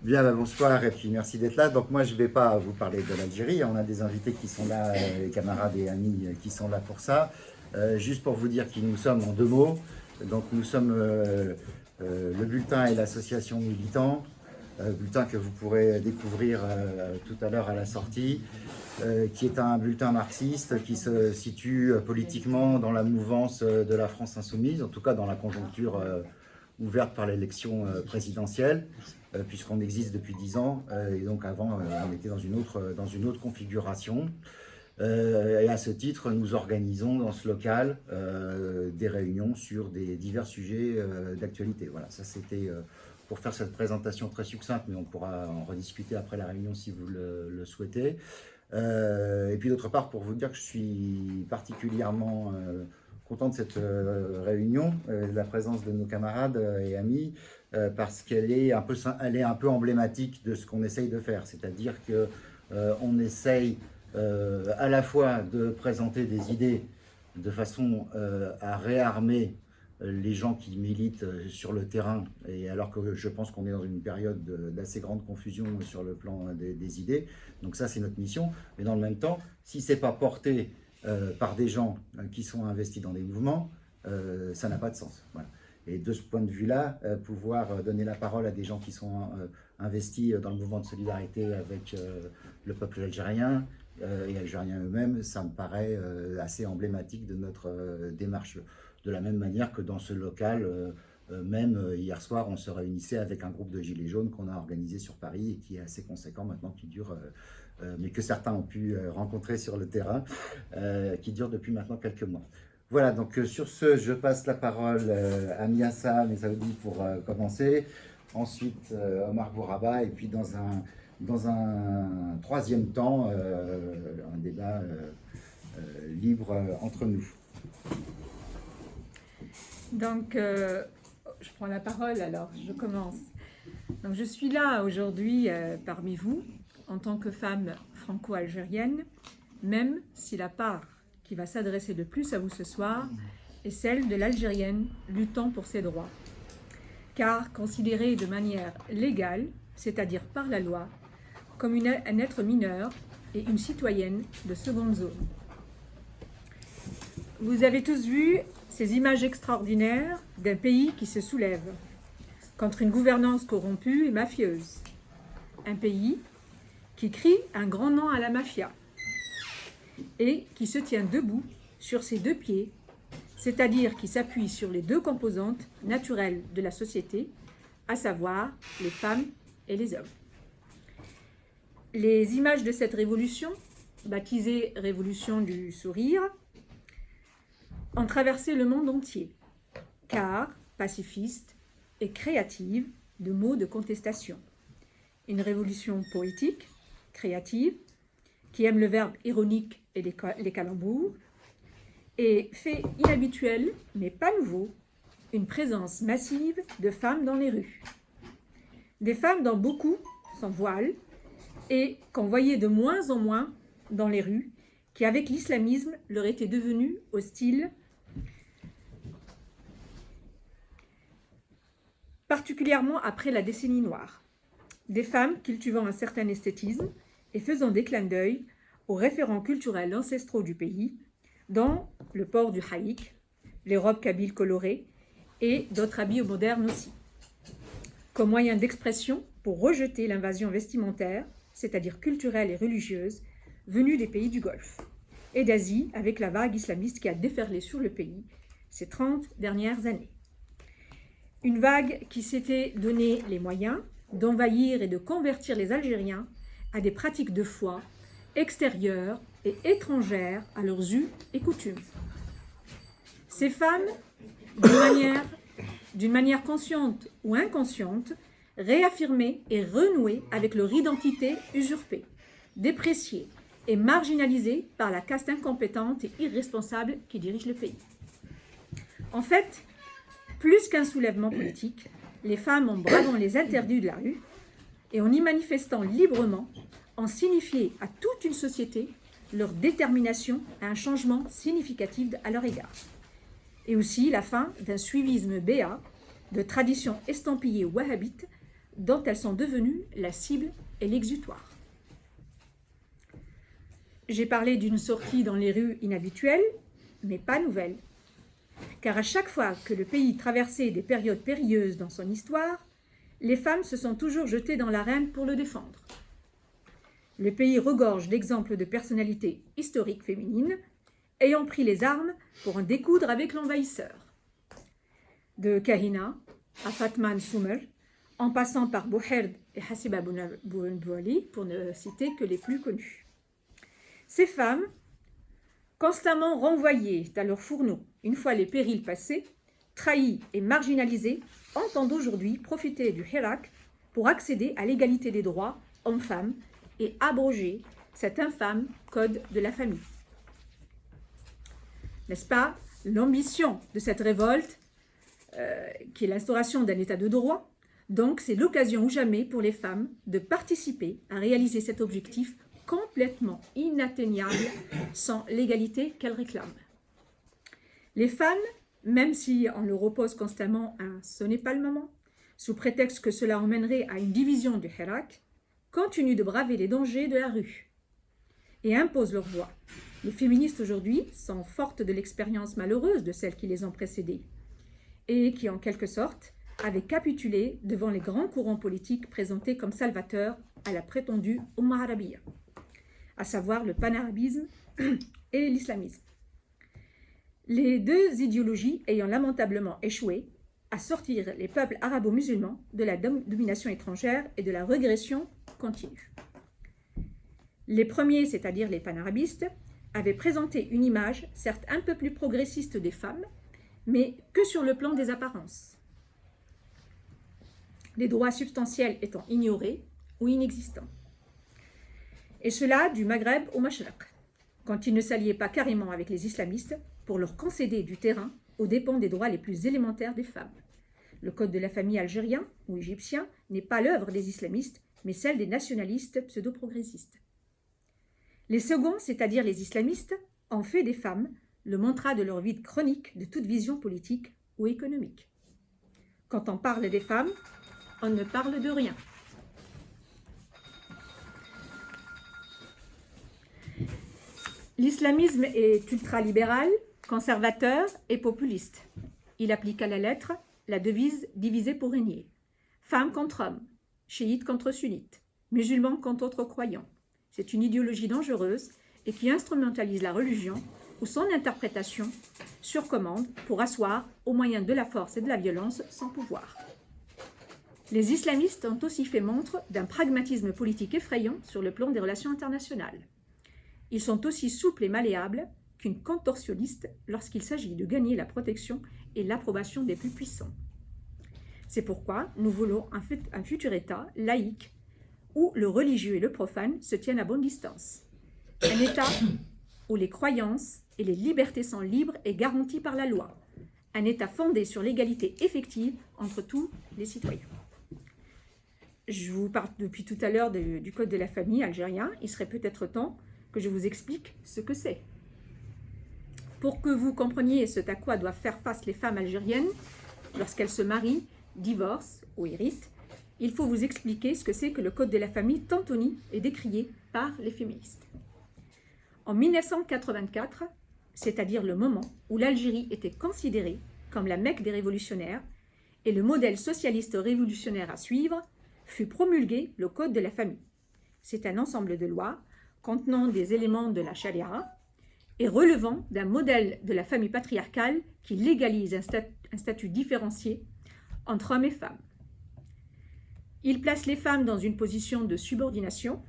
Bien, bonsoir et puis merci d'être là. Donc moi, je ne vais pas vous parler de l'Algérie. On a des invités qui sont là, des camarades et amis qui sont là pour ça. Juste pour vous dire qui nous sommes en deux mots. Donc nous sommes le bulletin et l'association Militants. Bulletin que vous pourrez découvrir tout à l'heure à la sortie, qui est un bulletin marxiste qui se situe politiquement dans la mouvance de la France insoumise, en tout cas dans la conjoncture ouverte par l'élection présidentielle, puisqu'on existe depuis 10 ans, et donc avant on était dans une autre configuration. Et à ce titre, nous organisons dans ce local des réunions sur des divers sujets d'actualité. Voilà, ça c'était pour faire cette présentation très succincte, mais on pourra en rediscuter après la réunion si vous le souhaitez. Et puis d'autre part, pour vous dire que je suis particulièrement content de cette réunion, de la présence de nos camarades et amis, parce qu'elle est un peu emblématique de ce qu'on essaye de faire. C'est-à-dire qu'on essaye à la fois de présenter des idées de façon à réarmer les gens qui militent sur le terrain, et alors que je pense qu'on est dans une période d'assez grande confusion sur le plan des idées. Donc ça, c'est notre mission. Mais dans le même temps, si ce n'est pas porté par des gens qui sont investis dans des mouvements, ça n'a pas de sens. Voilà. Et de ce point de vue-là, pouvoir donner la parole à des gens qui sont investis dans le mouvement de solidarité avec le peuple algérien et algériens eux-mêmes, ça me paraît assez emblématique de notre démarche. De la même manière que dans ce local, même hier soir, on se réunissait avec un groupe de Gilets jaunes qu'on a organisé sur Paris et qui est assez conséquent maintenant, qui dure, mais que certains ont pu rencontrer sur le terrain, qui dure depuis maintenant quelques mois. Voilà, donc sur ce, je passe la parole à Miassa Messaoudi pour commencer, ensuite Omar Bouraba, et puis dans un troisième temps, un débat libre entre nous. Donc, je prends la parole alors, je commence. Donc, je suis là aujourd'hui parmi vous en tant que femme franco-algérienne, même si la part qui va s'adresser le plus à vous ce soir est celle de l'Algérienne luttant pour ses droits. Car considérée de manière légale, c'est-à-dire par la loi, comme un être mineur et une citoyenne de seconde zone. Vous avez tous vu ces images extraordinaires d'un pays qui se soulève contre une gouvernance corrompue et mafieuse. Un pays qui crie un grand nom à la mafia et qui se tient debout sur ses deux pieds, c'est-à-dire qui s'appuie sur les deux composantes naturelles de la société, à savoir les femmes et les hommes. Les images de cette révolution, baptisée Révolution du sourire, ont traversé le monde entier, car pacifiste et créative de mots de contestation. Une révolution poétique, créative, qui aime le verbe ironique et les calembours, et fait inhabituel, mais pas nouveau, une présence massive de femmes dans les rues. Des femmes dont beaucoup sans voile et qu'on voyait de moins en moins dans les rues, qui avec l'islamisme leur étaient devenues hostiles, particulièrement après la décennie noire. Des femmes cultivant un certain esthétisme et faisant des clins d'œil aux référents culturels ancestraux du pays, dont le port du haïk, les robes kabyles colorées et d'autres habits modernes aussi, comme moyen d'expression pour rejeter l'invasion vestimentaire, c'est-à-dire culturelle et religieuse, venue des pays du Golfe et d'Asie avec la vague islamiste qui a déferlé sur le pays ces 30 dernières années. Une vague qui s'était donné les moyens d'envahir et de convertir les Algériens à des pratiques de foi extérieures et étrangères à leurs us et coutumes. Ces femmes, d'une manière consciente ou inconsciente, réaffirmaient et renouaient avec leur identité usurpée, dépréciée et marginalisée par la caste incompétente et irresponsable qui dirige le pays. En fait, plus qu'un soulèvement politique, les femmes, en bravant les interdits de la rue et en y manifestant librement, ont signifié à toute une société leur détermination à un changement significatif à leur égard. Et aussi la fin d'un suivisme béat de traditions estampillées wahhabites dont elles sont devenues la cible et l'exutoire. J'ai parlé d'une sortie dans les rues inhabituelle, mais pas nouvelle. Car à chaque fois que le pays traversait des périodes périlleuses dans son histoire, les femmes se sont toujours jetées dans l'arène pour le défendre. Le pays regorge d'exemples de personnalités historiques féminines ayant pris les armes pour en découdre avec l'envahisseur. De Kahina à Fatma Soumer, en passant par Bouherd et Hasiba Bounbouali, pour ne citer que les plus connus. Ces femmes, constamment renvoyées à leur fourneau une fois les périls passés, trahies et marginalisées, entendent aujourd'hui profiter du Hirak pour accéder à l'égalité des droits hommes-femmes et abroger cet infâme code de la famille. N'est-ce pas l'ambition de cette révolte, qui est l'instauration d'un état de droit? Donc c'est l'occasion ou jamais pour les femmes de participer à réaliser cet objectif complètement inatteignable sans l'égalité qu'elles réclament. Les femmes, même si on leur oppose constamment un « ce n'est pas le moment », sous prétexte que cela emmènerait à une division du Hirak, continuent de braver les dangers de la rue et imposent leur voix. Les féministes aujourd'hui sont fortes de l'expérience malheureuse de celles qui les ont précédées et qui, en quelque sorte, avaient capitulé devant les grands courants politiques présentés comme salvateurs à la prétendue Ummah Arabiya, à savoir le panarabisme et l'islamisme. Les deux idéologies ayant lamentablement échoué à sortir les peuples arabo-musulmans de la domination étrangère et de la régression continue. Les premiers, c'est-à-dire les panarabistes, avaient présenté une image certes un peu plus progressiste des femmes, mais que sur le plan des apparences, les droits substantiels étant ignorés ou inexistants. Et cela du Maghreb au Mashriq, quand ils ne s'alliaient pas carrément avec les islamistes pour leur concéder du terrain aux dépens des droits les plus élémentaires des femmes. Le code de la famille algérien ou égyptien n'est pas l'œuvre des islamistes, mais celle des nationalistes pseudo-progressistes. Les seconds, c'est-à-dire les islamistes, ont fait des femmes le mantra de leur vide chronique de toute vision politique ou économique. Quand on parle des femmes, on ne parle de rien. L'islamisme est ultralibéral, conservateur et populiste. Il applique à la lettre la devise diviser pour régner. Femmes contre hommes, chiites contre sunnites, musulmans contre autres croyants. C'est une idéologie dangereuse et qui instrumentalise la religion ou son interprétation sur commande pour asseoir, au moyen de la force et de la violence, son pouvoir. Les islamistes ont aussi fait montre d'un pragmatisme politique effrayant sur le plan des relations internationales. Ils sont aussi souples et malléables qu'une contorsionniste lorsqu'il s'agit de gagner la protection et l'approbation des plus puissants. C'est pourquoi nous voulons un futur État laïque où le religieux et le profane se tiennent à bonne distance. Un État où les croyances et les libertés sont libres et garanties par la loi. Un État fondé sur l'égalité effective entre tous les citoyens. Je vous parle depuis tout à l'heure du Code de la famille algérien. Il serait peut-être temps que je vous explique ce que c'est. Pour que vous compreniez ce à quoi doivent faire face les femmes algériennes lorsqu'elles se marient, divorcent ou héritent, il faut vous expliquer ce que c'est que le Code de la famille tant honni et décrié par les féministes. En 1984, c'est-à-dire le moment où l'Algérie était considérée comme la Mecque des révolutionnaires et le modèle socialiste révolutionnaire à suivre, fut promulgué le Code de la famille. C'est un ensemble de lois contenant des éléments de la charia et relevant d'un modèle de la famille patriarcale qui légalise un statut différencié entre hommes et femmes. Il place les femmes dans une position de subordination.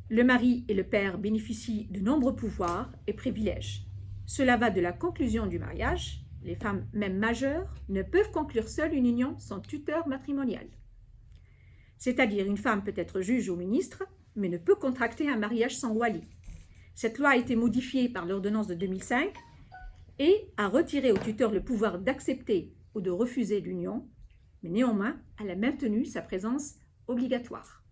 Le mari et le père bénéficient de nombreux pouvoirs et privilèges. Cela va de la conclusion du mariage. Les femmes, même majeures, ne peuvent conclure seules une union sans tuteur matrimonial. C'est-à-dire une femme peut être juge ou ministre, mais ne peut contracter un mariage sans wali. Cette loi a été modifiée par l'ordonnance de 2005 et a retiré au tuteur le pouvoir d'accepter ou de refuser l'union, mais néanmoins, elle a maintenu sa présence obligatoire.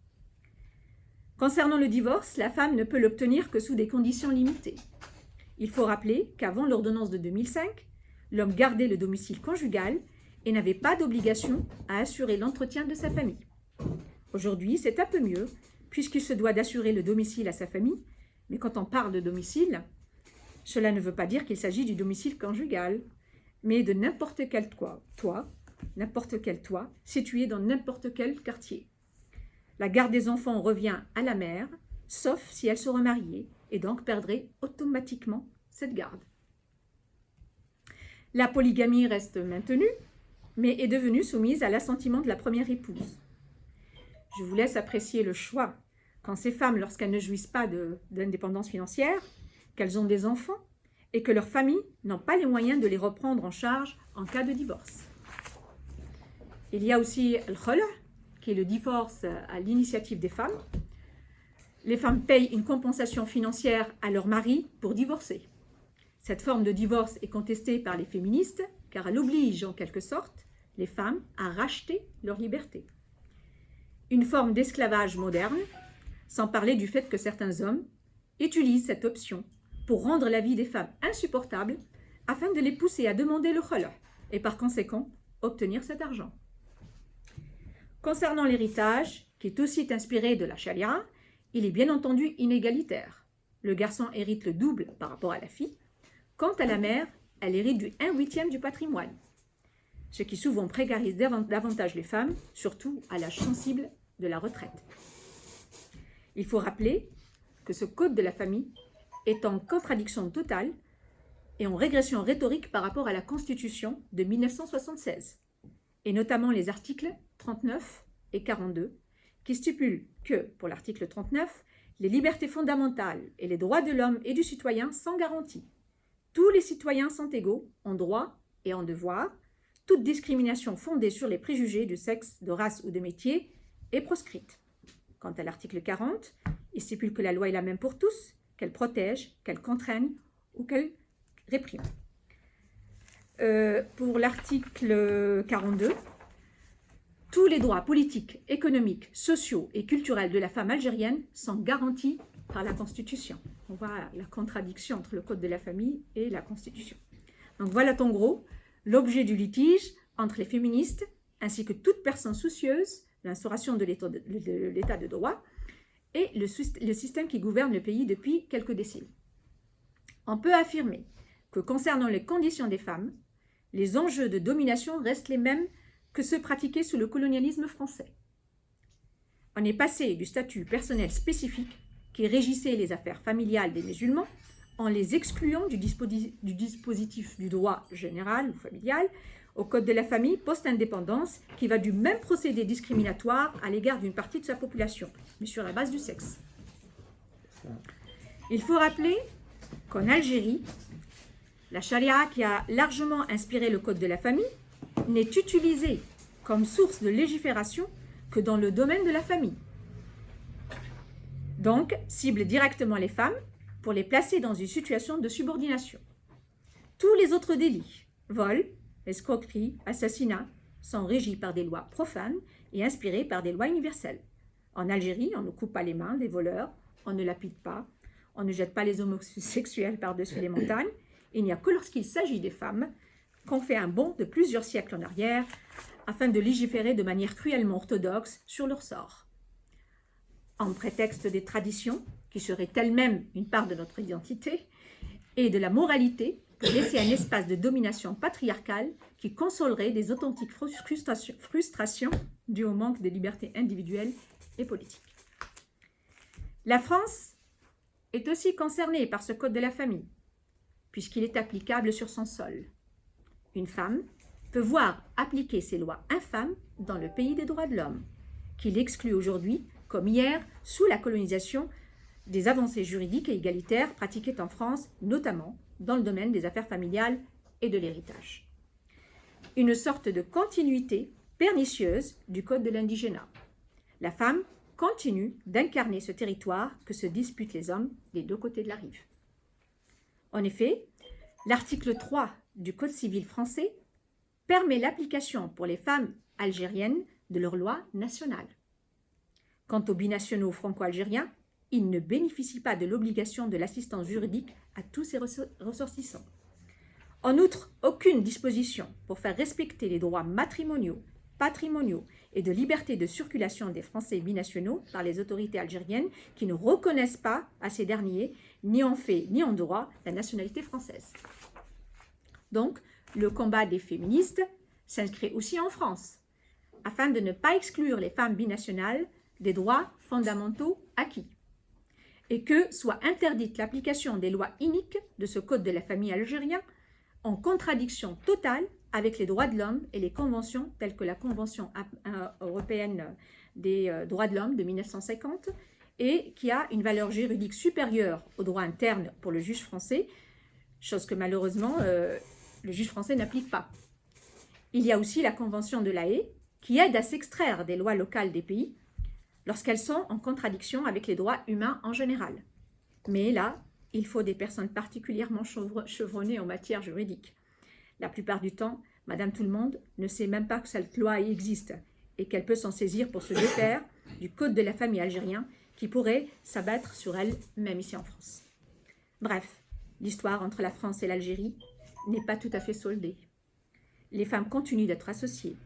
Concernant le divorce, la femme ne peut l'obtenir que sous des conditions limitées. Il faut rappeler qu'avant l'ordonnance de 2005, l'homme gardait le domicile conjugal et n'avait pas d'obligation à assurer l'entretien de sa famille. Aujourd'hui, c'est un peu mieux, puisqu'il se doit d'assurer le domicile à sa famille, mais quand on parle de domicile, cela ne veut pas dire qu'il s'agit du domicile conjugal, mais de n'importe quel toit situé dans n'importe quel quartier. La garde des enfants revient à la mère, sauf si elle se remariait, et donc perdrait automatiquement cette garde. La polygamie reste maintenue, mais est devenue soumise à l'assentiment de la première épouse. Je vous laisse apprécier le choix quand ces femmes, lorsqu'elles ne jouissent pas d'indépendance financière, qu'elles ont des enfants et que leurs familles n'ont pas les moyens de les reprendre en charge en cas de divorce. Il y a aussi le khula, qui est le divorce à l'initiative des femmes. Les femmes payent une compensation financière à leur mari pour divorcer. Cette forme de divorce est contestée par les féministes car elle oblige en quelque sorte les femmes à racheter leur liberté. Une forme d'esclavage moderne, sans parler du fait que certains hommes utilisent cette option pour rendre la vie des femmes insupportable afin de les pousser à demander le khula et par conséquent obtenir cet argent. Concernant l'héritage, qui est aussi inspiré de la charia, il est bien entendu inégalitaire. Le garçon hérite le double par rapport à la fille. Quant à la mère, elle hérite du 1/8 du patrimoine, ce qui souvent précarise davantage les femmes, surtout à l'âge sensible de la retraite. Il faut rappeler que ce code de la famille est en contradiction totale et en régression rhétorique par rapport à la Constitution de 1976, et notamment les articles 39 et 42, qui stipulent que, pour l'article 39, les libertés fondamentales et les droits de l'homme et du citoyen sont garantis. Tous les citoyens sont égaux en droit et en devoir. Toute discrimination fondée sur les préjugés de sexe, de race ou de métier est proscrite. Quant à l'article 40, il stipule que la loi est la même pour tous, qu'elle protège, qu'elle contraigne ou qu'elle réprime. Pour l'article 42, tous les droits politiques, économiques, sociaux et culturels de la femme algérienne sont garantis par la Constitution. On voit la contradiction entre le Code de la famille et la Constitution. Donc voilà en gros l'objet du litige entre les féministes ainsi que toute personne soucieuse de l'instauration de l'état de droit et le système qui gouverne le pays depuis quelques décennies. On peut affirmer que concernant les conditions des femmes, les enjeux de domination restent les mêmes que ceux pratiqués sous le colonialisme français. On est passé du statut personnel spécifique qui régissait les affaires familiales des musulmans en les excluant du dispositif du droit général ou familial au Code de la famille post-indépendance qui va du même procédé discriminatoire à l'égard d'une partie de sa population, mais sur la base du sexe. Il faut rappeler qu'en Algérie, la charia qui a largement inspiré le Code de la famille n'est utilisée comme source de légifération que dans le domaine de la famille. Donc, cible directement les femmes pour les placer dans une situation de subordination. Tous les autres délits, vol, escroquerie, assassinat, sont régis par des lois profanes et inspirés par des lois universelles. En Algérie, on ne coupe pas les mains des voleurs, on ne lapide pas, on ne jette pas les homosexuels par-dessus les montagnes. Il n'y a que lorsqu'il s'agit des femmes qu'on fait un bond de plusieurs siècles en arrière afin de légiférer de manière cruellement orthodoxe sur leur sort. En prétexte des traditions, qui seraient elles-mêmes une part de notre identité, et de la moralité, pour laisser un espace de domination patriarcale qui consolerait des authentiques frustrations dues au manque de liberté individuelle et politique. La France est aussi concernée par ce code de la famille, puisqu'il est applicable sur son sol. Une femme peut voir appliquer ces lois infâmes dans le pays des droits de l'homme, qui l'exclut aujourd'hui, comme hier, sous la colonisation, des avancées juridiques et égalitaires pratiquées en France, notamment dans le domaine des affaires familiales et de l'héritage. Une sorte de continuité pernicieuse du code de l'indigénat. La femme continue d'incarner ce territoire que se disputent les hommes des deux côtés de la rive. En effet, l'article 3 du Code civil français permet l'application pour les femmes algériennes de leurs lois nationales. Quant aux binationaux franco-algériens, ils ne bénéficient pas de l'obligation de l'assistance juridique à tous ces ressortissants. En outre, aucune disposition pour faire respecter les droits matrimoniaux, patrimoniaux et de liberté de circulation des Français binationaux par les autorités algériennes qui ne reconnaissent pas à ces derniers, ni en fait ni en droit, la nationalité française. Donc, le combat des féministes s'inscrit aussi en France, afin de ne pas exclure les femmes binationales des droits fondamentaux acquis, et que soit interdite l'application des lois iniques de ce code de la famille algérien, en contradiction totale avec les droits de l'homme et les conventions telles que la Convention européenne des droits de l'homme de 1950 et qui a une valeur juridique supérieure au droit interne pour le juge français, chose que malheureusement le juge français n'applique pas. Il y a aussi la Convention de La Haye qui aide à s'extraire des lois locales des pays lorsqu'elles sont en contradiction avec les droits humains en général. Mais là, il faut des personnes particulièrement chevronnées en matière juridique. La plupart du temps, Madame Tout-le-Monde ne sait même pas que cette loi existe et qu'elle peut s'en saisir pour se défaire du code de la famille algérien qui pourrait s'abattre sur elle, même ici en France. Bref, l'histoire entre la France et l'Algérie n'est pas tout à fait soldée. Les femmes continuent d'être associées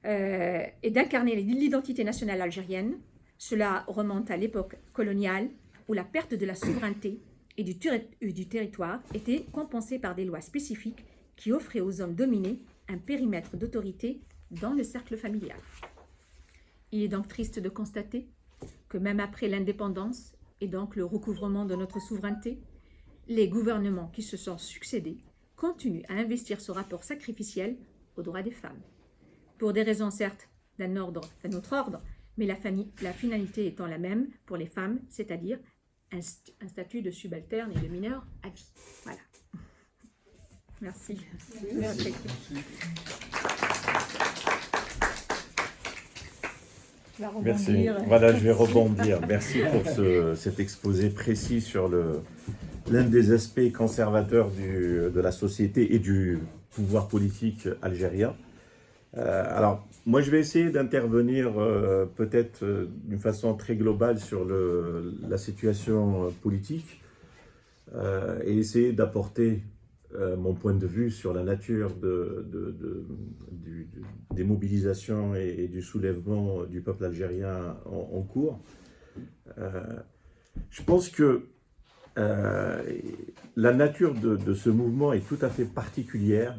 et d'incarner l'identité nationale algérienne. Cela remonte à l'époque coloniale où la perte de la souveraineté et du territoire était compensée par des lois spécifiques qui offraient aux hommes dominés un périmètre d'autorité dans le cercle familial. Il est donc triste de constater que même après l'indépendance et donc le recouvrement de notre souveraineté, les gouvernements qui se sont succédés continuent à investir ce rapport sacrificiel aux droits des femmes. Pour des raisons certes d'un autre ordre, mais la finalité étant la même pour les femmes, c'est-à-dire un statut de subalterne et de mineur à vie. Voilà. Merci. Merci. Merci. Voilà, je vais rebondir. Merci pour cet exposé précis sur l'un des aspects conservateurs de la société et du pouvoir politique algérien. Alors, moi, je vais essayer d'intervenir peut-être d'une façon très globale sur la situation politique et essayer d'apporter mon point de vue sur la nature des mobilisations et du soulèvement du peuple algérien en cours. Je pense que la nature de ce mouvement est tout à fait particulière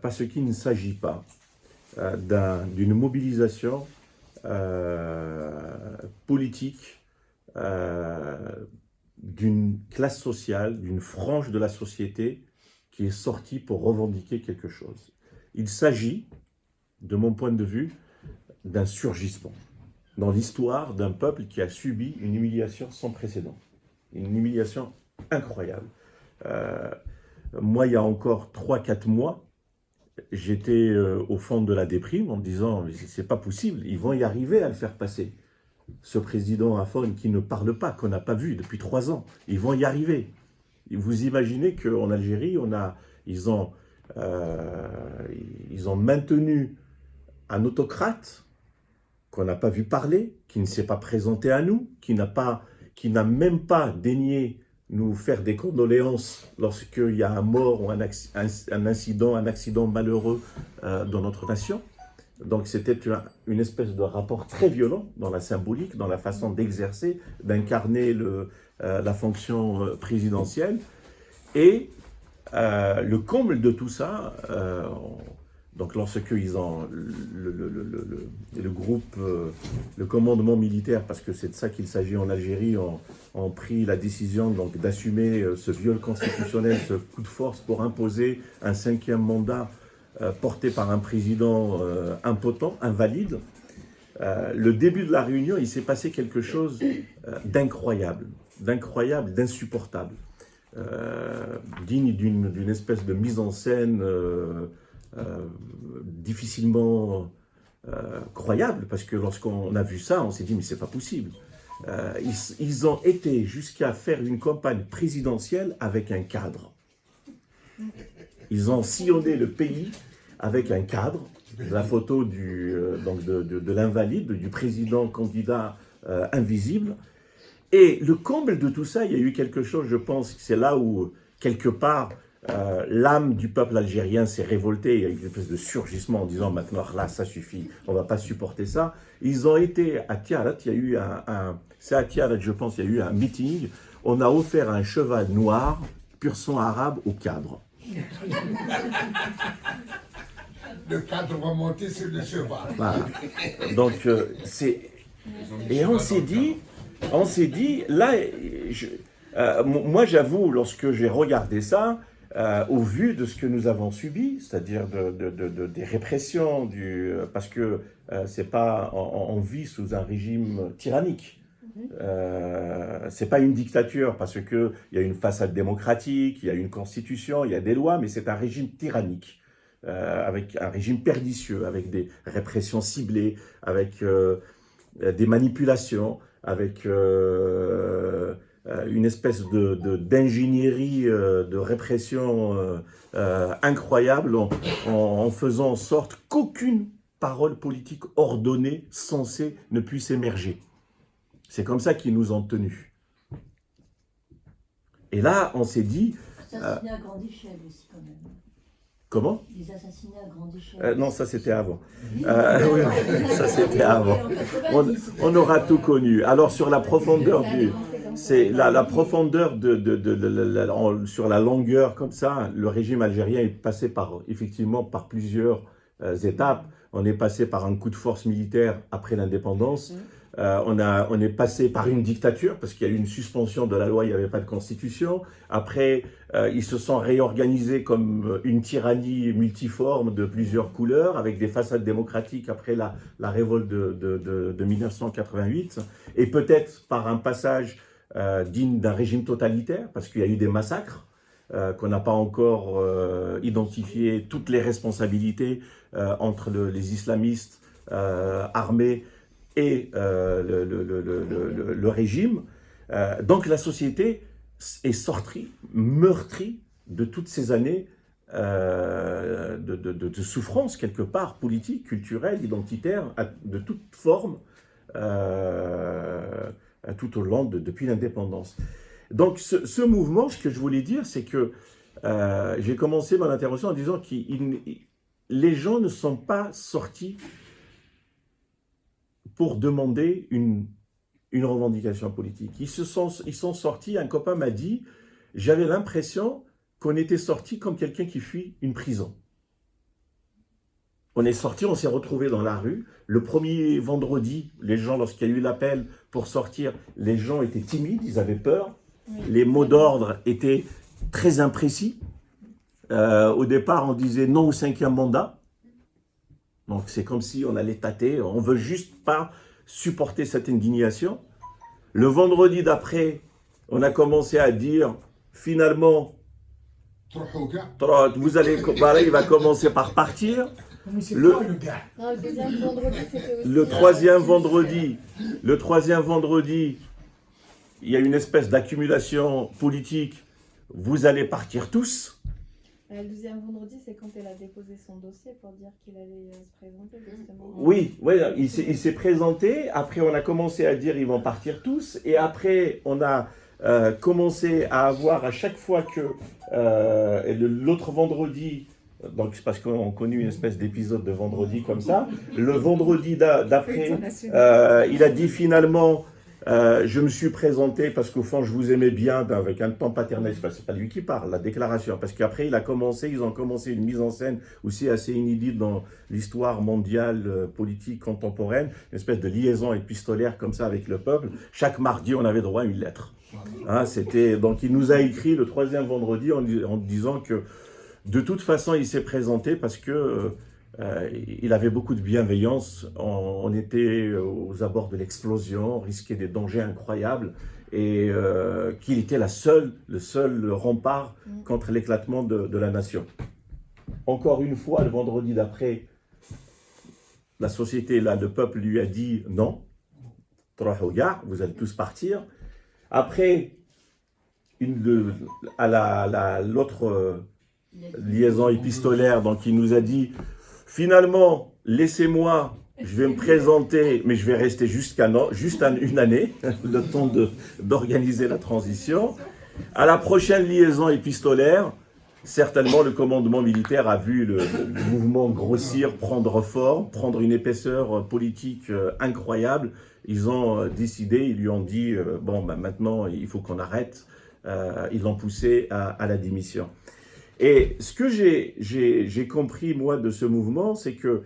parce qu'il ne s'agit pas d'une mobilisation politique d'une classe sociale, d'une frange de la société qui est sortie pour revendiquer quelque chose. Il s'agit, de mon point de vue, d'un surgissement dans l'histoire d'un peuple qui a subi une humiliation sans précédent, une humiliation incroyable. Moi, il y a encore 3-4 mois, j'étais au fond de la déprime en me disant « c'est pas possible, ils vont y arriver à le faire passer ». Ce président Afon qui ne parle pas, qu'on n'a pas vu depuis 3 ans, ils vont y arriver. Vous imaginez qu'en Algérie, ils ont maintenu un autocrate qu'on n'a pas vu parler, qui ne s'est pas présenté à nous, qui n'a même pas daigné nous faire des condoléances lorsqu'il y a un mort ou un accident malheureux dans notre nation. Donc c'était une espèce de rapport très violent dans la symbolique, dans la façon d'exercer, d'incarner la fonction présidentielle. Et le comble de tout ça, donc lorsqu'ils ont le groupe, le commandement militaire, parce que c'est de ça qu'il s'agit en Algérie, ont pris la décision d'assumer ce viol constitutionnel, ce coup de force pour imposer un 5e mandat porté par un président impotent, invalide. Le début de la réunion, il s'est passé quelque chose d'incroyable, d'insupportable, digne d'une espèce de mise en scène difficilement croyable, parce que lorsqu'on a vu ça, on s'est dit mais c'est pas possible. Ils ont été jusqu'à faire une campagne présidentielle avec un cadre. Ils ont sillonné le pays avec un cadre, la photo de l'invalide, du président candidat invisible. Et le comble de tout ça, il y a eu quelque chose, je pense, c'est là où quelque part, l'âme du peuple algérien s'est révoltée. Il y a eu une espèce de surgissement en disant maintenant, là, ça suffit, on ne va pas supporter ça. Ils ont été à Tiarat, il y a eu c'est à Tiarat, je pense, il y a eu un meeting. On a offert un cheval noir, pur sang arabe, au cadre. Le cadre va monter sur le cheval. Voilà. Donc, et on s'est dit, là, moi j'avoue, lorsque j'ai regardé ça, au vu de ce que nous avons subi, c'est-à-dire des répressions, parce que c'est pas, on vit sous un régime tyrannique. C'est pas une dictature parce que il y a une façade démocratique, il y a une constitution, il y a des lois, mais c'est un régime tyrannique, avec un régime pernicieux, avec des répressions ciblées, avec des manipulations, avec une espèce d'ingénierie de répression incroyable, en faisant en sorte qu'aucune parole politique ordonnée, censée, ne puisse émerger. C'est comme ça qu'ils nous ont tenus. Et là, on s'est dit... Assassinats à grande échelle aussi, quand même. Comment? Des assassinats à grande échelle. Non, ça c'était avant. Oui, ça c'était avant. On aura tout connu. Alors sur la profondeur c'est la profondeur sur la longueur comme ça, le régime algérien est passé effectivement par plusieurs étapes. On est passé par un coup de force militaire après l'indépendance. On est passé par une dictature parce qu'il y a eu une suspension de la loi, il n'y avait pas de constitution. Après, ils se sont réorganisés comme une tyrannie multiforme de plusieurs couleurs, avec des façades démocratiques après la révolte de 1988. Et peut-être par un passage digne d'un régime totalitaire, parce qu'il y a eu des massacres, qu'on n'a pas encore identifié toutes les responsabilités entre les islamistes armés et le régime. Donc la société est sortie, meurtrie de toutes ces années de souffrance, quelque part, politique, culturelle, identitaire, de toute forme, tout au long depuis l'indépendance. Donc ce mouvement, ce que je voulais dire, c'est que j'ai commencé mon intervention en disant que les gens ne sont pas sortis pour demander une revendication politique. Ils sont sortis, un copain m'a dit, j'avais l'impression qu'on était sortis comme quelqu'un qui fuit une prison. On est sortis, on s'est retrouvés dans la rue. Le premier vendredi, les gens, lorsqu'il y a eu l'appel pour sortir, les gens étaient timides, ils avaient peur. Les mots d'ordre étaient très imprécis. Au départ, on disait non au 5e mandat. Donc c'est comme si on allait tâter, on ne veut juste pas supporter cette indignation. Le vendredi d'après, on a commencé à dire, finalement, vous allez, voilà, il va commencer par partir. Le troisième vendredi, il y a une espèce d'accumulation politique, vous allez partir tous. Le deuxième vendredi, c'est quand elle a déposé son dossier pour dire qu'il allait se présenter, justement. Oui, il s'est présenté. Après, on a commencé à dire ils vont partir tous. Et après, on a commencé à avoir à chaque fois que l'autre vendredi, donc c'est parce qu'on connaît une espèce d'épisode de vendredi comme ça. Le vendredi d'après, il a dit finalement... je me suis présenté parce qu'au fond je vous aimais bien avec un ton paternel, enfin, c'est pas lui qui parle, la déclaration, parce qu'après ils ont commencé une mise en scène aussi assez inédite dans l'histoire mondiale politique contemporaine, une espèce de liaison épistolaire comme ça avec le peuple. Chaque mardi on avait droit à une lettre. Donc il nous a écrit le troisième vendredi en disant que de toute façon il s'est présenté parce que il avait beaucoup de bienveillance, on était aux abords de l'explosion, on risquait des dangers incroyables et qu'il était le seul rempart contre l'éclatement de la nation. Encore une fois, le vendredi d'après, la société, le peuple lui a dit non, vous allez tous partir. Après, l'autre liaison épistolaire, donc il nous a dit finalement, laissez-moi, je vais me présenter, mais je vais rester juste une année, le temps d'organiser la transition. À la prochaine liaison épistolaire, certainement le commandement militaire a vu le mouvement grossir, prendre forme, prendre une épaisseur politique incroyable. Ils ont décidé, ils lui ont dit, bon, bah, maintenant il faut qu'on arrête. Ils l'ont poussé à la démission. Et ce que j'ai compris, moi, de ce mouvement, c'est que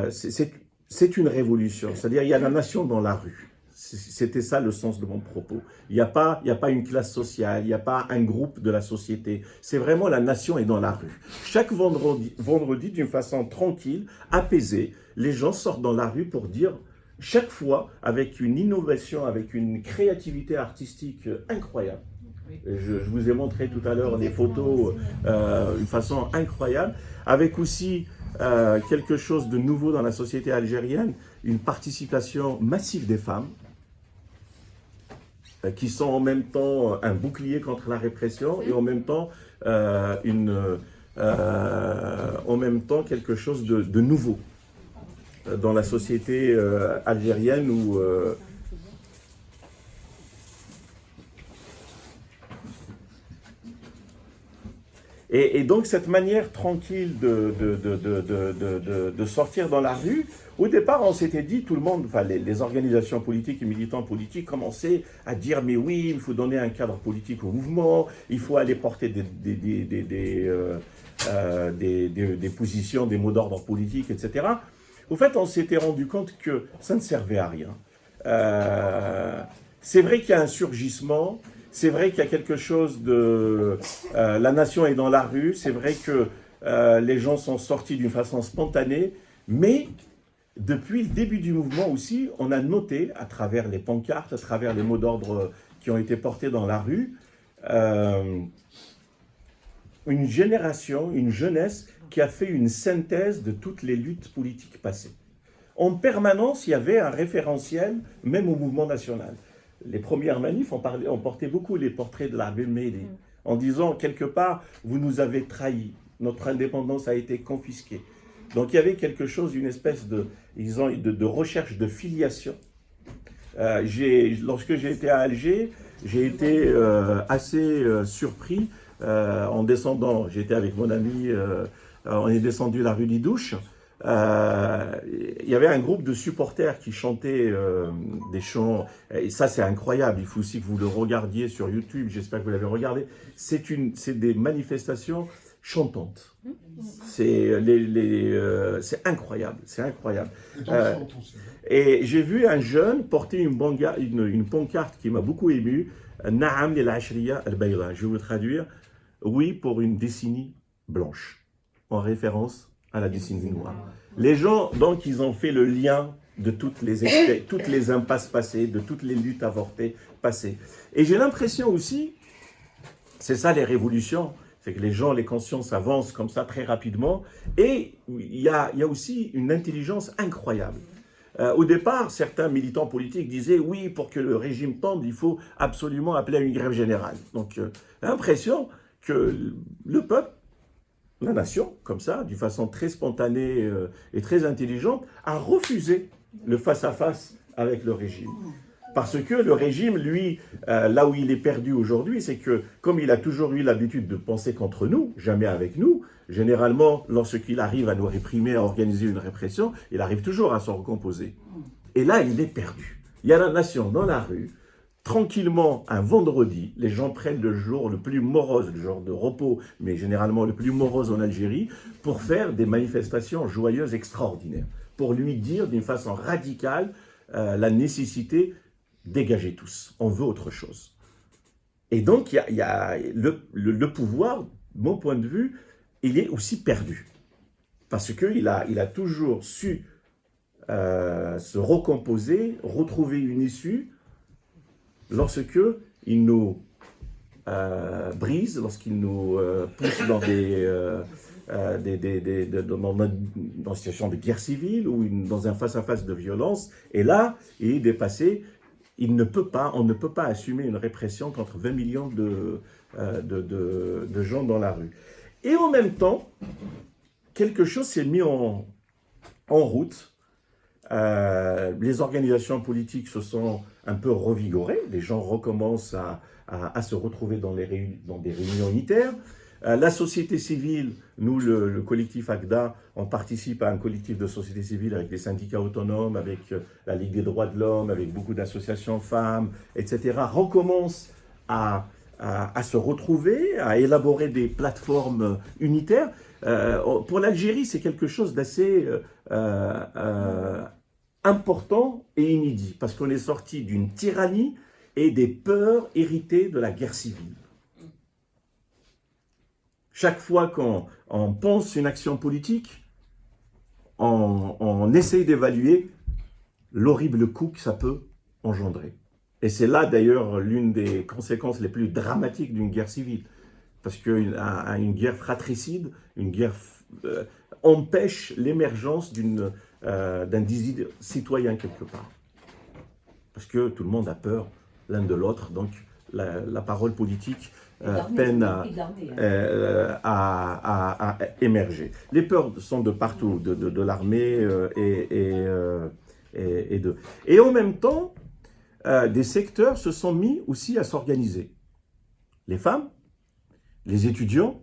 c'est une révolution. C'est-à-dire, il y a la nation dans la rue. C'était ça le sens de mon propos. Il n'y a pas une classe sociale, il n'y a pas un groupe de la société. C'est vraiment la nation est dans la rue. Chaque vendredi, d'une façon tranquille, apaisée, les gens sortent dans la rue pour dire, chaque fois, avec une innovation, avec une créativité artistique incroyable. Je vous ai montré tout à l'heure des photos d'une façon incroyable, avec aussi quelque chose de nouveau dans la société algérienne, une participation massive des femmes, qui sont en même temps un bouclier contre la répression et en même temps, quelque chose de nouveau dans la société algérienne où et donc cette manière tranquille de sortir dans la rue, au départ on s'était dit, tout le monde, enfin les organisations politiques et militants politiques commençaient à dire mais oui, il faut donner un cadre politique au mouvement, il faut aller porter des positions, des mots d'ordre politiques, etc. Au fait, on s'était rendu compte que ça ne servait à rien. C'est vrai qu'il y a un surgissement, c'est vrai qu'il y a quelque chose de... la nation est dans la rue, c'est vrai que les gens sont sortis d'une façon spontanée, mais depuis le début du mouvement aussi, on a noté, à travers les pancartes, à travers les mots d'ordre qui ont été portés dans la rue, une génération, une jeunesse qui a fait une synthèse de toutes les luttes politiques passées. En permanence, il y avait un référentiel, même au mouvement national. Les premières manifs ont porté beaucoup les portraits de l'Arabie Mehdi, en disant, quelque part, vous nous avez trahis, notre indépendance a été confisquée. Donc il y avait quelque chose, une espèce de recherche de filiation. Lorsque j'ai été à Alger, j'ai été assez surpris en descendant. J'étais avec mon ami, on est descendu la rue Lidouche. Il y avait un groupe de supporters qui chantaient des chants, et ça c'est incroyable, il faut aussi que vous le regardiez sur YouTube, j'espère que vous l'avez regardé. C'est des manifestations chantantes. C'est incroyable, c'est incroyable. Et j'ai vu un jeune porter une pancarte qui m'a beaucoup ému, Naam lil Ashriya al-Bayda. Je vais vous traduire, oui pour une décennie blanche, en référence à la décennie noire. Les gens, donc, ils ont fait le lien de toutes les impasses passées, de toutes les luttes avortées passées. Et j'ai l'impression aussi, c'est ça les révolutions, c'est que les gens, les consciences avancent comme ça très rapidement, et il y a aussi une intelligence incroyable. Au départ, certains militants politiques disaient, oui, pour que le régime tombe, il faut absolument appeler à une grève générale. Donc, l'impression que le peuple, la nation, comme ça, d'une façon très spontanée et très intelligente, a refusé le face-à-face avec le régime. Parce que le régime, lui, là où il est perdu aujourd'hui, c'est que, comme il a toujours eu l'habitude de penser contre nous, jamais avec nous, généralement, lorsqu'il arrive à nous réprimer, à organiser une répression, il arrive toujours à s'en recomposer. Et là, il est perdu. Il y a la nation dans la rue, tranquillement, un vendredi, les gens prennent le jour le plus morose, le jour de repos, mais généralement le plus morose en Algérie, pour faire des manifestations joyeuses extraordinaires, pour lui dire d'une façon radicale la nécessité dégager tous, on veut autre chose. Et donc, il y a le pouvoir, de mon point de vue, il est aussi perdu. Parce qu'il a toujours su se recomposer, retrouver une issue, lorsque il nous brise, lorsqu'il nous pousse dans dans une situation de guerre civile ou dans un face-à-face de violence, et là, il est dépassé. On ne peut pas assumer une répression contre 20 millions de gens dans la rue. Et en même temps, quelque chose s'est mis en route Les organisations politiques se sont un peu revigorées, les gens recommencent à se retrouver dans des réunions unitaires. La société civile, nous, le collectif ACDA, on participe à un collectif de société civile avec des syndicats autonomes, avec la Ligue des droits de l'homme, avec beaucoup d'associations femmes, etc., recommence à se retrouver, à élaborer des plateformes unitaires. Pour l'Algérie, c'est quelque chose d'assez important et inédit, parce qu'on est sorti d'une tyrannie et des peurs héritées de la guerre civile. Chaque fois qu'on pense une action politique, on essaye d'évaluer l'horrible coût que ça peut engendrer. Et c'est là d'ailleurs l'une des conséquences les plus dramatiques d'une guerre civile. Parce qu'une guerre fratricide, une guerre empêche l'émergence d'un désir citoyen quelque part. Parce que tout le monde a peur l'un de l'autre, donc la parole politique peine à émerger. Les peurs sont de partout, de l'armée et en même temps, des secteurs se sont mis aussi à s'organiser. Les femmes, les étudiants,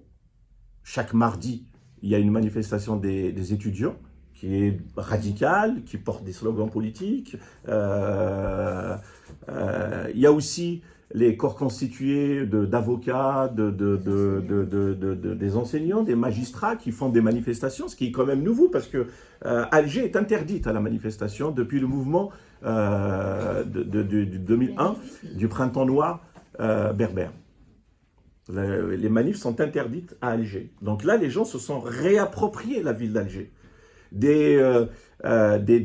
chaque mardi, il y a une manifestation des étudiants qui est radicale, qui porte des slogans politiques. Il y a aussi les corps constitués d'avocats, des enseignants, des magistrats qui font des manifestations, ce qui est quand même nouveau parce que Alger est interdite à la manifestation depuis le mouvement de 2001 du printemps noir berbère. Les manifs sont interdites à Alger. Donc là, les gens se sont réappropriés la ville d'Alger. Des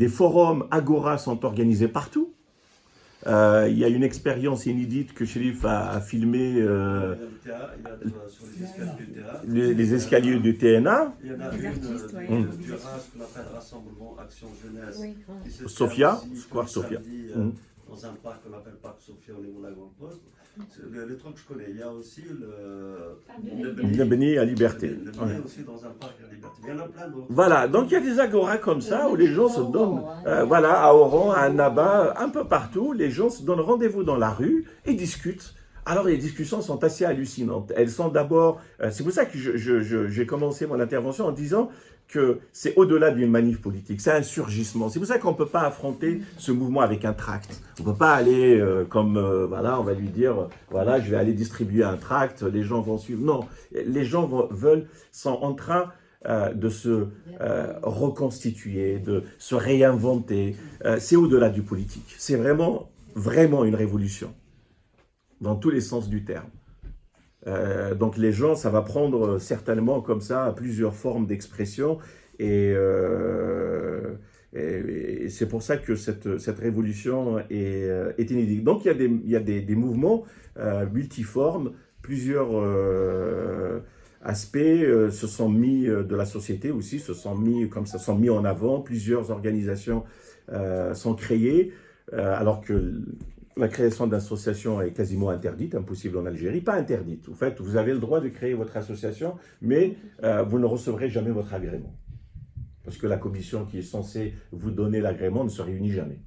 forums Agora sont organisés partout. Il y a une expérience inédite que Chérif a filmée, les escaliers du TNA. Il y en a Les une artistes, ouais. du RAS qu'on appelle Rassemblement Action Jeunesse. Oui. qui se Sofia, tient ici Square le Sofia. samedi, dans un parc qu'on appelle Parc Sofia au niveau de la Grande Poste. Le truc que je connais, il y a aussi Le Béni à Liberté. Le Béni aussi dans un parc à Liberté. Il y en a plein d'autres. Voilà, donc il y a des agoras comme ça où les gens se donnent, voilà, à Oran, à Annaba, un peu partout, les gens se donnent rendez-vous dans la rue et discutent. Alors les discussions sont assez hallucinantes. Elles sont d'abord, c'est pour ça que j'ai commencé mon intervention en disant que c'est au-delà d'une manif politique, c'est un surgissement. C'est pour ça qu'on ne peut pas affronter ce mouvement avec un tract. On ne peut pas aller voilà, on va lui dire, voilà, je vais aller distribuer un tract, les gens vont suivre. Non, les gens sont en train de se reconstituer, de se réinventer. C'est au-delà du politique. C'est vraiment, vraiment une révolution, dans tous les sens du terme. Donc les gens, ça va prendre certainement comme ça plusieurs formes d'expression et c'est pour ça que cette révolution est inédite. Donc il y a des mouvements multiformes, plusieurs aspects se sont mis de la société aussi, se sont mis en avant, plusieurs organisations sont créées alors que la création d'associations est quasiment interdite, impossible en Algérie. Pas interdite. En fait, vous avez le droit de créer votre association, mais vous ne recevrez jamais votre agrément. Parce que la commission qui est censée vous donner l'agrément ne se réunit jamais.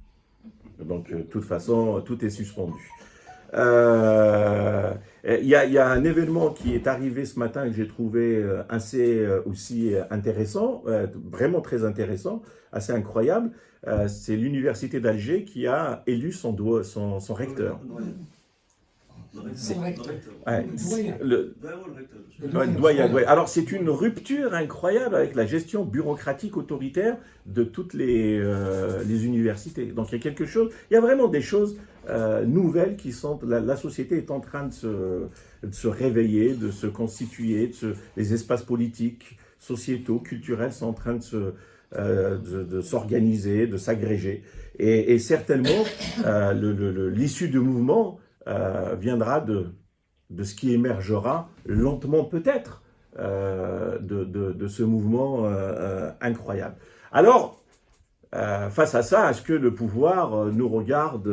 Donc, de toute façon, tout est suspendu. Il y a un événement qui est arrivé ce matin que j'ai trouvé assez aussi intéressant, vraiment très intéressant, assez incroyable. C'est l'université d'Alger qui a élu son recteur. Alors c'est une rupture incroyable avec la gestion bureaucratique autoritaire de toutes les universités. Donc il y a quelque chose, il y a vraiment des choses nouvelles qui sont, la société est en train de se réveiller, de se constituer, les espaces politiques, sociétaux, culturels sont en train de s'organiser, de s'agréger. Et certainement, l'issue du mouvement viendra de ce qui émergera lentement peut-être de ce mouvement incroyable. Alors, face à ça, est-ce que le pouvoir nous regarde,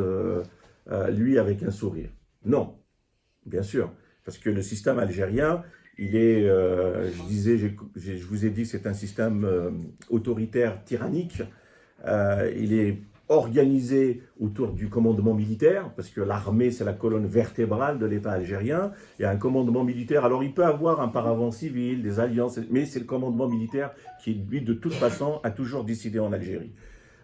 lui, avec un sourire? Non, bien sûr, parce que le système algérien, il est, je vous ai dit, c'est un système autoritaire, tyrannique, il est organisé autour du commandement militaire, parce que l'armée, c'est la colonne vertébrale de l'État algérien. Il y a un commandement militaire. Alors, il peut avoir un paravent civil, des alliances, mais c'est le commandement militaire qui, lui, de toute façon, a toujours décidé en Algérie.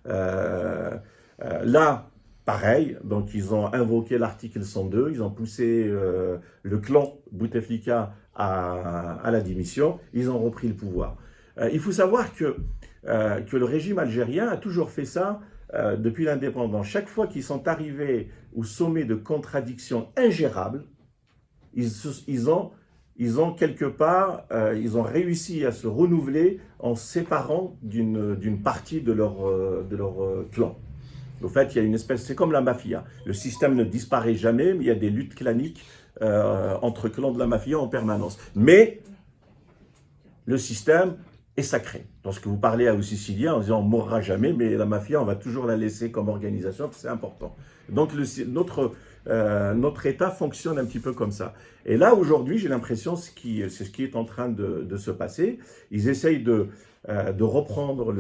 Là, pareil, donc ils ont invoqué l'article 102, ils ont poussé le clan Bouteflika à la démission, ils ont repris le pouvoir. Il faut savoir que le régime algérien a toujours fait ça depuis l'indépendance. Chaque fois qu'ils sont arrivés au sommet de contradictions ingérables, ils ont quelque part, ils ont réussi à se renouveler en se séparant d'une partie de leur clan. En fait, il y a une espèce, c'est comme la mafia. Le système ne disparaît jamais, mais il y a des luttes claniques entre clans de la mafia en permanence. Mais le système est sacré. Lorsque vous parlez aux Siciliens en disant on ne mourra jamais, mais la mafia, on va toujours la laisser comme organisation, c'est important. Donc notre État fonctionne un petit peu comme ça. Et là, aujourd'hui, j'ai l'impression c'est ce qui est en train de se passer. Ils essayent de reprendre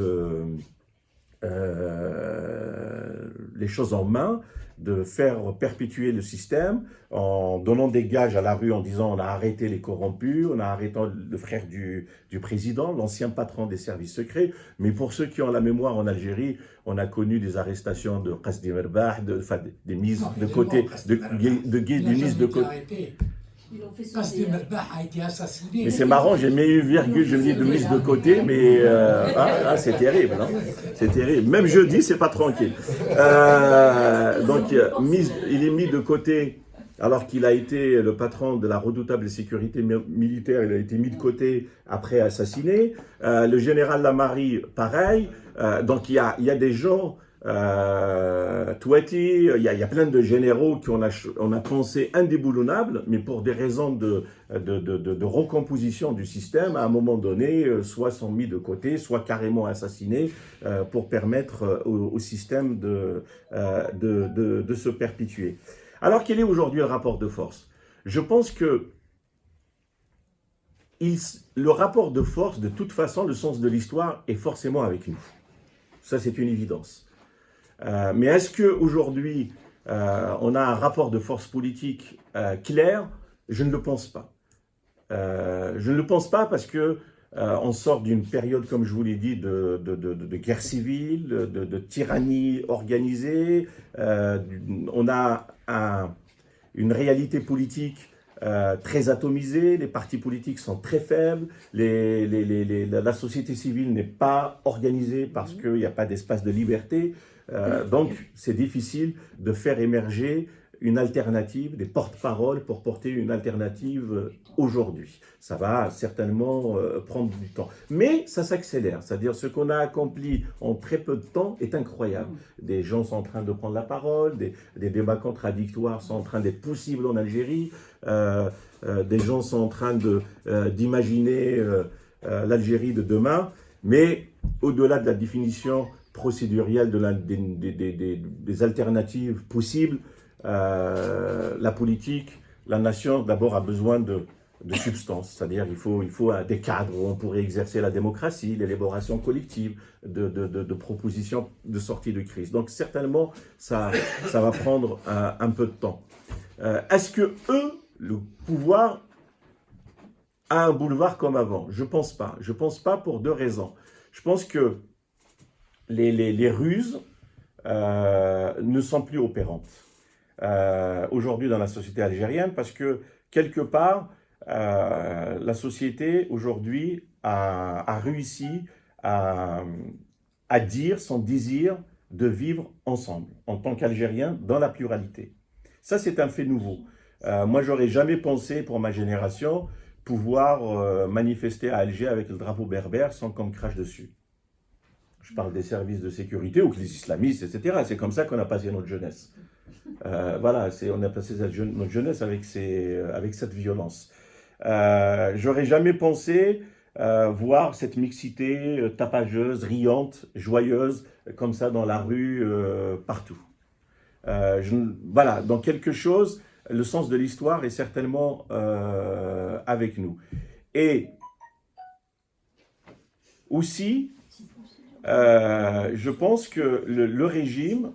les choses en main, de faire perpétuer le système en donnant des gages à la rue en disant on a arrêté les corrompus, on a arrêté le frère du président, l'ancien patron des services secrets. Mais pour ceux qui ont la mémoire en Algérie, on a connu des arrestations de Qasdi Merbah, des mises de côté, des mises de côté. Qasdi Merbah a été assassiné. Mais c'est marrant, j'ai mis une virgule, je me dis de mise de côté, mais c'est terrible, non? C'est terrible. Même jeudi, c'est pas tranquille. Donc, il est mis de côté, alors qu'il a été le patron de la redoutable sécurité militaire, il a été mis de côté après assassiné. Le général Lamari, pareil. Donc, il y a des gens... Touati, il y a plein de généraux qu'on a pensé indéboulonnables, mais pour des raisons de recomposition du système, à un moment donné, soit sont mis de côté, soit carrément assassinés, pour permettre au système de se perpétuer. Alors, quel est aujourd'hui le rapport de force? Je pense que le rapport de force, de toute façon, le sens de l'histoire est forcément avec nous. Ça, c'est une évidence. Mais est-ce qu'aujourd'hui, on a un rapport de force politique clair? Je ne le pense pas. Je ne le pense pas parce que on sort d'une période, comme je vous l'ai dit, de guerre civile, de tyrannie organisée. On a une réalité politique très atomisée, les partis politiques sont très faibles, la société civile n'est pas organisée parce qu'il n'y a pas d'espace de liberté. Donc, c'est difficile de faire émerger une alternative, des porte-paroles pour porter une alternative aujourd'hui. Ça va certainement prendre du temps. Mais ça s'accélère, c'est-à-dire ce qu'on a accompli en très peu de temps est incroyable. Des gens sont en train de prendre la parole, des débats contradictoires sont en train d'être possibles en Algérie, des gens sont en train d'imaginer l'Algérie de demain, mais au-delà de la définition procédurielle des alternatives possibles, la politique, la nation d'abord a besoin de substance, c'est-à-dire il faut des cadres où on pourrait exercer la démocratie, l'élaboration collective de propositions de sortie de crise. Donc certainement, ça va prendre un peu de temps. Est-ce que le pouvoir a un boulevard comme avant? Je pense pas. Je pense pas pour deux raisons. Je pense que les ruses ne sont plus opérantes aujourd'hui dans la société algérienne parce que quelque part, la société aujourd'hui a réussi à dire son désir de vivre ensemble en tant qu'Algériens dans la pluralité. Ça, c'est un fait nouveau. Moi, j'aurais jamais pensé pour ma génération pouvoir manifester à Alger avec le drapeau berbère sans qu'on me crache dessus. Je parle des services de sécurité ou les islamistes, etc. C'est comme ça qu'on a passé notre jeunesse. Voilà, on a passé notre jeunesse avec cette violence. J'aurais jamais pensé voir cette mixité tapageuse, riante, joyeuse, comme ça dans la rue, partout. Voilà, dans quelque chose, le sens de l'histoire est certainement avec nous. Et aussi, je pense que le régime,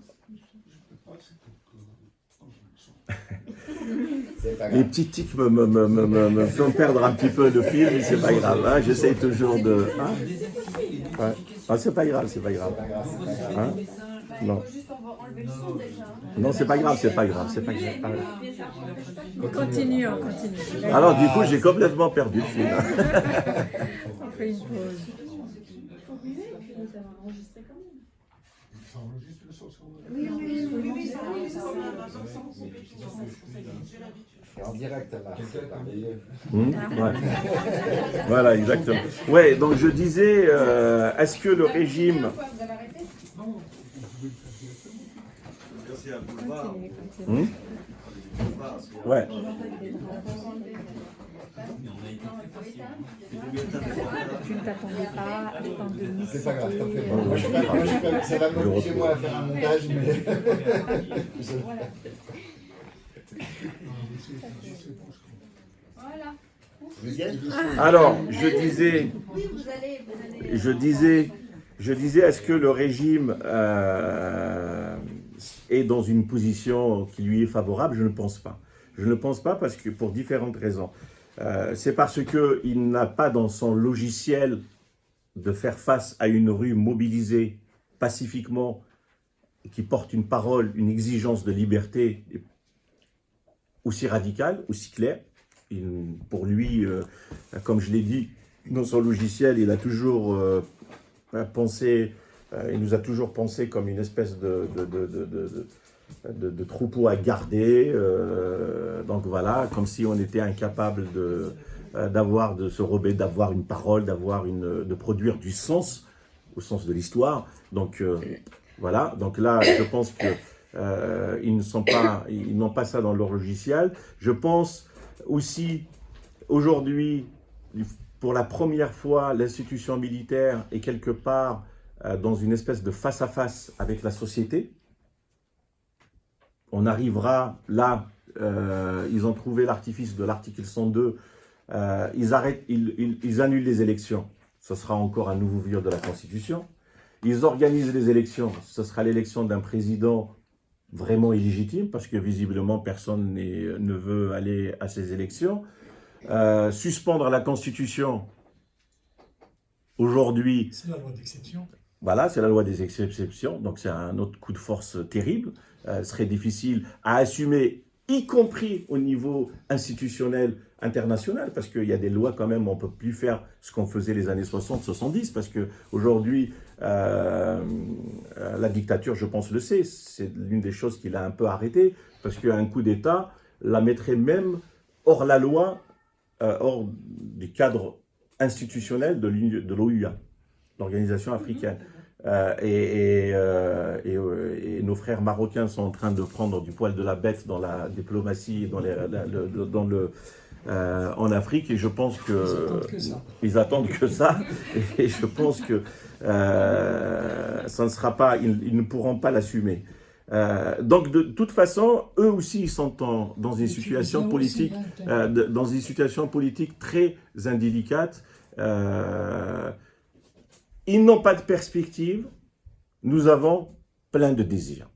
les petits tics me font perdre un petit peu de fil, mais c'est pas grave. Hein, j'essaye toujours de. Hein, ouais. Ah, c'est pas grave, c'est pas grave. Hein, non. Non, c'est pas grave, c'est pas grave, c'est pas grave. On continue, on continue. Alors, du coup, j'ai complètement perdu le fil. Hein. On fait une pause. En direct, là. Ouais. Voilà, exactement. Ouais, donc je disais, est-ce que le régime. C'est un boulevard. Ouais. Tu ne t'attendais pas à autant de mystère. C'est pas grave, t'en fais pas. Moi, ça va m'obliger moi à faire un montage, mais. Voilà. Vous y êtes ? Alors, je disais, Oui, vous allez. je disais, est-ce que le régime est dans une position qui lui est favorable? Je ne pense pas. Je ne pense pas parce que pour différentes raisons. C'est parce qu'il n'a pas dans son logiciel de faire face à une rue mobilisée pacifiquement, qui porte une parole, une exigence de liberté aussi radicale, aussi claire. Pour lui, comme je l'ai dit, dans son logiciel, il a toujours pensé, il nous a toujours pensé comme une espèce de troupeau à garder. Donc voilà, comme si on était incapable de se rebeller, d'avoir une parole, de produire du sens, au sens de l'histoire. Donc voilà, donc là, je pense que ils n'ont pas ça dans leur logiciel. Je pense aussi, aujourd'hui, pour la première fois, l'institution militaire est quelque part dans une espèce de face-à-face avec la société. On arrivera là, ils ont trouvé l'artifice de l'article 102, ils annulent les élections, ce sera encore un nouveau viol de la Constitution. Ils organisent les élections, ce sera l'élection d'un président vraiment illégitime, parce que visiblement personne ne veut aller à ces élections. Suspendre la Constitution, aujourd'hui... C'est la loi d'exception. Voilà, c'est la loi des exceptions, donc c'est un autre coup de force terrible. Ce serait difficile à assumer, y compris au niveau institutionnel international, parce qu'il y a des lois quand même, on ne peut plus faire ce qu'on faisait les années 60-70, parce qu'aujourd'hui, la dictature, je pense, le sait, c'est l'une des choses qu'il a un peu arrêté, parce qu'un coup d'État la mettrait même hors la loi, hors du cadre institutionnel de l'OUA, l'organisation africaine. Et nos frères marocains sont en train de prendre du poil de la bête dans la diplomatie, en Afrique, et je pense qu'ils attendent que ça, et je pense que ça ne sera pas, ils ne pourront pas l'assumer. Donc de toute façon, eux aussi ils sont dans une situation politique, très indélicate. Ils n'ont pas de perspective, nous avons plein de désirs.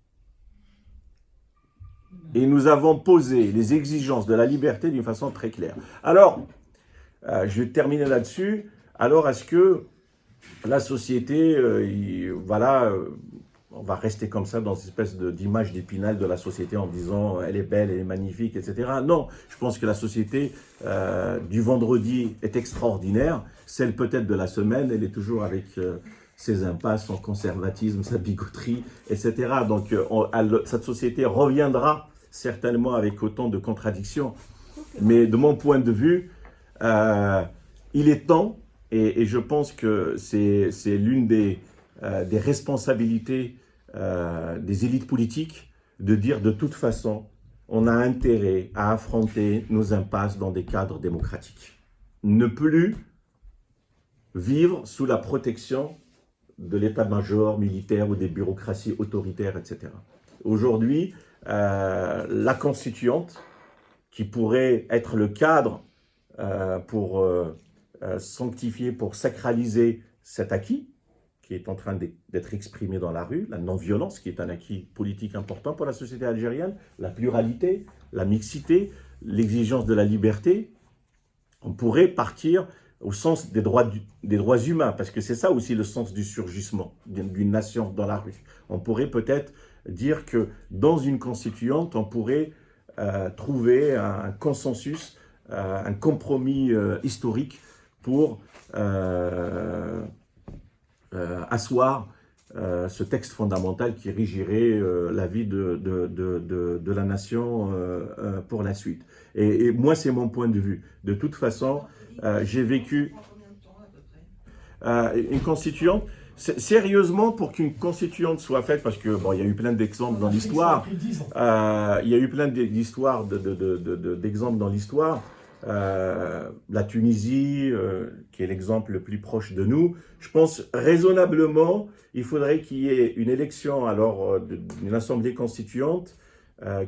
Et nous avons posé les exigences de la liberté d'une façon très claire. Alors, je vais terminer là-dessus. Alors, est-ce que la société, on va rester comme ça dans une espèce d'image d'épinal de la société en disant elle est belle, elle est magnifique, etc. Non, je pense que la société du vendredi est extraordinaire. Celle peut-être de la semaine, elle est toujours avec ses impasses, son conservatisme, sa bigoterie, etc. Donc cette société reviendra certainement avec autant de contradictions. Mais de mon point de vue, il est temps, et je pense que c'est l'une des responsabilités des élites politiques, de dire de toute façon, on a intérêt à affronter nos impasses dans des cadres démocratiques. Ne plus vivre sous la protection de l'état-major militaire ou des bureaucraties autoritaires, etc. Aujourd'hui, la constituante, qui pourrait être le cadre pour sanctifier, pour sacraliser cet acquis, qui est en train d'être exprimé dans la rue, la non-violence, qui est un acquis politique important pour la société algérienne, la pluralité, la mixité, l'exigence de la liberté. On pourrait partir au sens des droits humains, parce que c'est ça aussi le sens du surgissement d'une nation dans la rue. On pourrait peut-être dire que dans une constituante, on pourrait trouver un consensus, un compromis historique pour asseoir ce texte fondamental qui régirait la vie de la nation pour la suite. Et moi, c'est mon point de vue. De toute façon, j'ai vécu une constituante. Sérieusement, pour qu'une constituante soit faite, parce que bon, il y a eu plein d'exemples dans l'histoire, il y a eu plein d'histoires, d'exemples dans l'histoire. La Tunisie, qui est l'exemple le plus proche de nous, je pense raisonnablement, il faudrait qu'il y ait une élection alors d'une assemblée constituante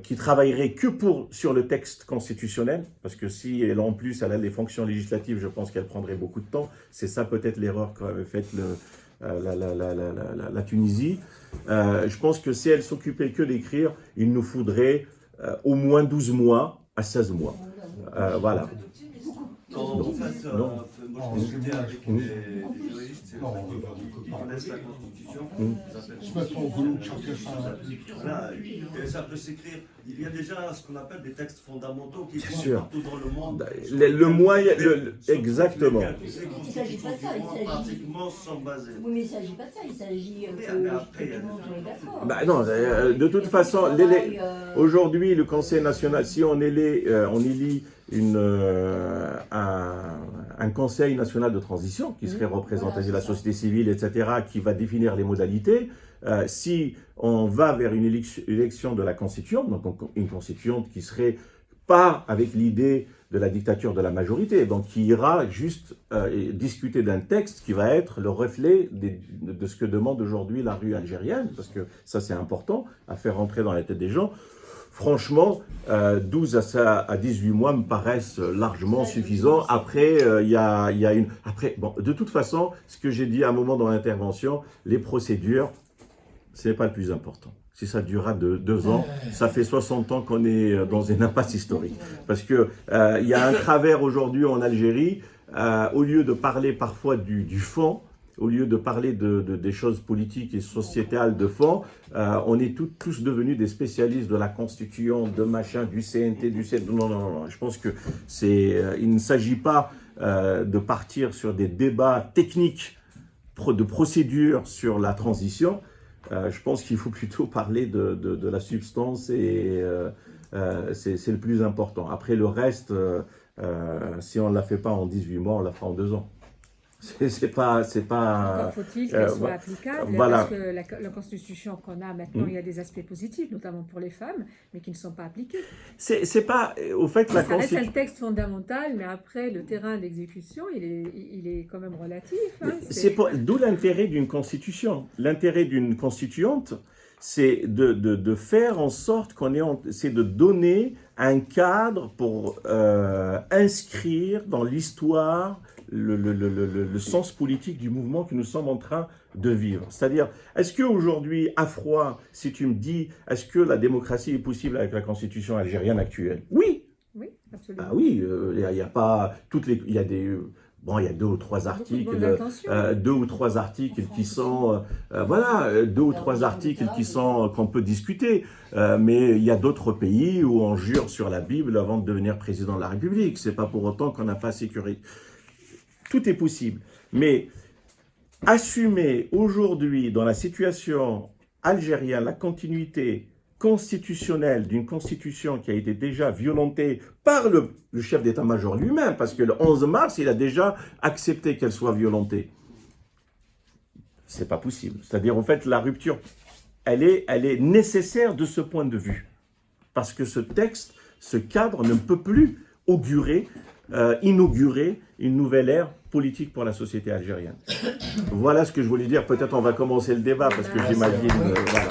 qui travaillerait que sur le texte constitutionnel, parce que si elle en plus elle a les fonctions législatives, je pense qu'elle prendrait beaucoup de temps. C'est ça peut-être l'erreur qu'avait faite la Tunisie. Je pense que si elle s'occupait que d'écrire, il nous faudrait au moins 12 mois à 16 mois. Voilà. En fait, moi je discutais avec des juristes, qui connaissent la Constitution, ils appellent voilà, et ça peut s'écrire. Il y a déjà ce qu'on appelle des textes fondamentaux qui sont partout dans le monde. Le moyen, exactement. Il ne s'agit pas de ça, pratiquement sans baser. Oui, mais il ne s'agit pas de ça, il s'agit que tout le monde soit d'accord. Bah non, de toute façon, aujourd'hui, le Conseil national, si on élit un Conseil national de transition qui serait représentatif de la société civile, etc., qui va définir les modalités, si on va vers une élection de la constituante, donc une constituante qui serait pas avec l'idée de la dictature de la majorité, donc qui ira juste discuter d'un texte qui va être le reflet de ce que demande aujourd'hui la rue algérienne, parce que ça c'est important à faire rentrer dans la tête des gens. Franchement, 12 à 18 mois me paraissent largement suffisants. Après, bon, de toute façon, ce que j'ai dit à un moment dans l'intervention, les procédures, ce n'est pas le plus important. Si ça durera 2 ans, ça fait 60 ans qu'on est dans une impasse historique. Parce que il y a un travers aujourd'hui en Algérie, au lieu de parler parfois du fond, au lieu de parler des choses politiques et sociétales de fond, on est tous devenus des spécialistes de la constituante, de machin, du CNT, du CNT. Non. Je pense que il ne s'agit pas de partir sur des débats techniques de procédure sur la transition. Je pense qu'il faut plutôt parler de la substance et c'est le plus important. Après le reste, si on ne la fait pas en 18 mois, on la fera en 2 ans. C'est pas. Encore faut-il qu'elle soit applicable, voilà. parce que la Constitution qu'on a maintenant, il y a des aspects positifs, notamment pour les femmes, mais qui ne sont pas appliqués. C'est pas. Au fait, ça reste un texte fondamental, mais après, le terrain d'exécution, il est quand même relatif. Hein, d'où l'intérêt d'une constitution. L'intérêt d'une constituante, c'est de faire en sorte c'est de donner un cadre pour inscrire dans l'histoire le sens politique du mouvement que nous sommes en train de vivre. C'est-à-dire, est-ce qu'aujourd'hui, à froid, si tu me dis, est-ce que la démocratie est possible avec la constitution algérienne actuelle? Oui. Oui, absolument. Ah oui, il n'y a pas toutes les... Il y a des... Bon, il y a 2 ou 3 articles, 2 ou 3 articles qui sont, voilà, 2 ou 3 articles qu'on peut discuter. Mais il y a d'autres pays où on jure sur la Bible avant de devenir président de la République. C'est pas pour autant qu'on n'a pas sécurité. Tout est possible. Mais assumer aujourd'hui, dans la situation algérienne, la continuité constitutionnelle d'une constitution qui a été déjà violentée par le chef d'état-major lui-même, parce que le 11 mars, il a déjà accepté qu'elle soit violentée. C'est pas possible. C'est-à-dire, en fait, la rupture, elle est nécessaire de ce point de vue. Parce que ce texte, ce cadre ne peut plus inaugurer une nouvelle ère politique pour la société algérienne. Voilà ce que je voulais dire. Peut-être on va commencer le débat, parce que j'imagine... voilà.